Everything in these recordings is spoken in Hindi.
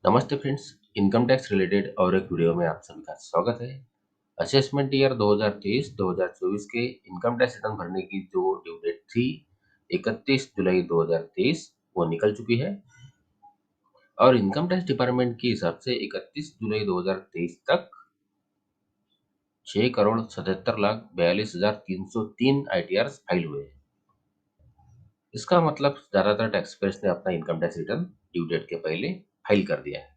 नमस्ते फ्रेंड्स। इनकम टैक्स रिलेटेड और एक वीडियो में आप सभी का स्वागत है। असेसमेंट ईयर 2023-2024 के इनकम टैक्स रिटर्न भरने की जो ड्यू डेट थी 31 जुलाई 2023 वो निकल चुकी है और इनकम टैक्स डिपार्टमेंट के हिसाब से 31 जुलाई 2023 तक 6,77,42,303 ITR फाइल हुए हैं। इसका मतलब ज्यादातर टैक्स पेयर्स ने अपना income tax return due date के पहले फाइल कर दिया है।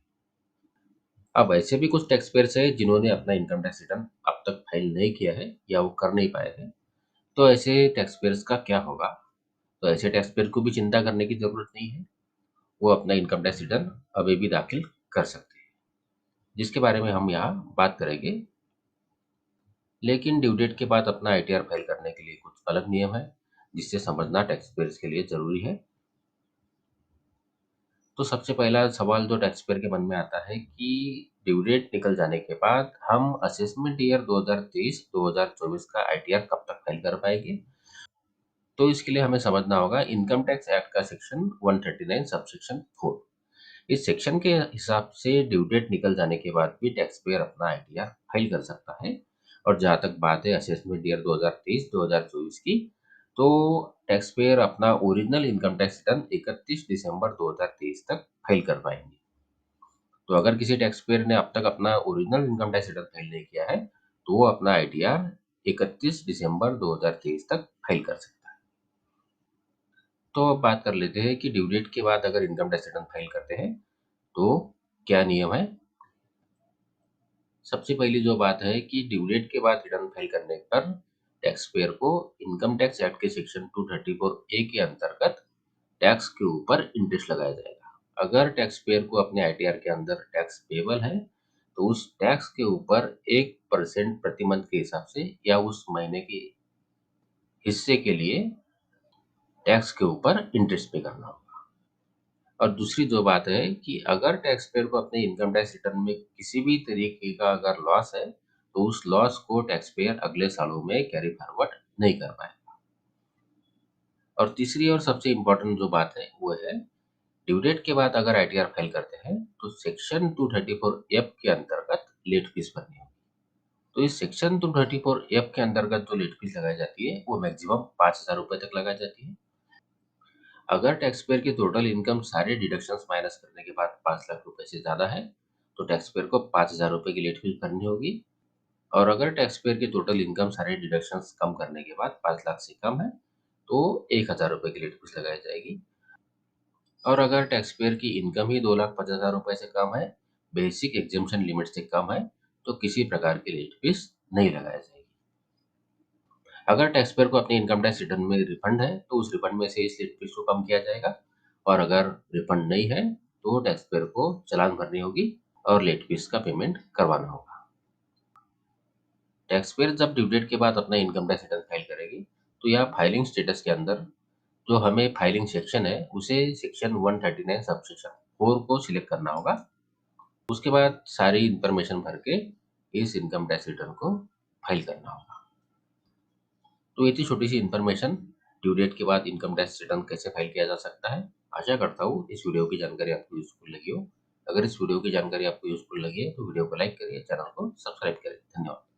अब ऐसे भी कुछ टैक्स पेयर्स हैं जिन्होंने अपना इनकम टैक्स रिटर्न अब तक फाइल नहीं किया है या वो कर नहीं पाए हैं। तो ऐसे टैक्स पेयर्स का क्या होगा? तो ऐसे टैक्स पेयर को भी चिंता करने की जरूरत नहीं है। वो अपना इनकम टैक्स रिटर्न अभी भी दाखिल कर सकते हैं, जिसके बारे में हम यहाँ बात करेंगे। लेकिन ड्यू डेट के बाद अपना ITR फाइल करने के लिए कुछ अलग नियम है, जिससे समझना टैक्स पेयर्स के लिए जरूरी है। तो सबसे पहला सवाल जो टैक्स पेयर के मन में आता है कि ड्यू डेट निकल जाने के बाद हम असेसमेंट ईयर 2023-2024 का ITR कब तक फाइल कर पाएंगे? तो इसके लिए हमें समझना होगा इनकम टैक्स एक्ट का सेक्शन 139 सबसेक्शन 4। इस सेक्शन के हिसाब से ड्यू डेट निकल जाने के बाद भी टैक्स पेयर अपना ITR फाइल कर सकता है। और जहां तक बात है असेसमेंट ईयर 2023-2024 की, तो टैक्स पेयर अपना ओरिजिनल इनकम टैक्स रिटर्न 31 दिसंबर 2023 तक फाइल कर पाएंगे। तो अगर किसी टैक्स पेयर ने अब तक अपना original income tax return file नहीं किया है, तो वो अपना ITR 31 दिसंबर 2023 तक फाइल कर सकता है। तो अब बात कर लेते हैं कि ड्यू डेट के बाद अगर इनकम टैक्स रिटर्न फाइल करते हैं तो क्या नियम है। सबसे पहली जो बात है कि ड्यू डेट के बाद रिटर्न फाइल करने पर टैक्स पेयर को इनकम टैक्स एक्ट के सेक्शन 234A के अंतर्गत टैक्स के ऊपर इंटरेस्ट लगाया जाएगा। अगर टैक्स पेयर को अपने ITR के अंदर टैक्स पेबल है, तो उस टैक्स के ऊपर 1% प्रति मंथ के हिसाब से या उस महीने के हिस्से के लिए टैक्स के ऊपर इंटरेस्ट पे करना होगा। और दूसरी जो बात है कि अगर टैक्स पेयर को अपने इनकम टैक्स रिटर्न में किसी भी तरीके का अगर लॉस है, तो उस लॉस को टैक्स पेयर अगले सालों में कैरी फॉरवर्ड नहीं कर पाएगा। और तीसरी और सबसे इम्पोर्टेंट जो बात है वो है ड्यू डेट के बाद अगर ITR फाइल करते हैं तो सेक्शन 234F के अंतर्गत लेट फीस भरनी होगी। तो इस सेक्शन 234F के अंतर्गत जो लेट फीस लगाई जाती है वो मैक्सिमम 5,000 रुपए तक लगाई जाती है। अगर टैक्स पेयर की टोटल इनकम सारे डिडक्शंस माइनस करने के बाद 5 लाख रुपए से ज्यादा है, तो टैक्स पेयर को 5,000 रुपए की लेट फीस भरनी होगी। और अगर टैक्स पेयर की टोटल इनकम सारे डिडक्शंस कम करने के बाद 5 लाख से कम है, तो 1,000 रुपए की लेट फीस लगाई जाएगी। और अगर टैक्स पेयर की इनकम ही 2,50,000 रुपए से कम है, बेसिक एग्जेम्पशन लिमिट से कम है, तो किसी प्रकार की लेट फीस नहीं लगाई जाएगी। अगर टैक्स पेयर को अपने इनकम टैक्स रिटर्न में रिफंड है, तो उस रिफंड में से इस लेट फीस को कम किया जाएगा। और अगर रिफंड नहीं है, तो टैक्स पेयर को चालान भरनी होगी और लेट फीस का पेमेंट करवाना होगा। टैक्स पेयर जब ड्यू डेट के बाद अपना इनकम टैक्स रिटर्न फाइल करेगी, तो यहाँ फाइलिंग स्टेटस के अंदर जो हमें फाइलिंग सेक्शन है उसे सेक्शन 139 सबसेक्शन 4 को सिलेक्ट करना होगा। उसके बाद सारी इंफॉर्मेशन भर के इस इनकम टैक्स रिटर्न को फाइल करना होगा। तो ये थी छोटी सी इन्फॉर्मेशन, ड्यू डेट के बाद इनकम टैक्स रिटर्न कैसे फाइल किया जा सकता है। आशा करता हूँ इस वीडियो की जानकारी आपको यूजफुल लगी हो। अगर इस वीडियो की जानकारी आपको यूजफुल लगी है तो वीडियो को लाइक करिए, चैनल को सब्सक्राइब करिए। धन्यवाद।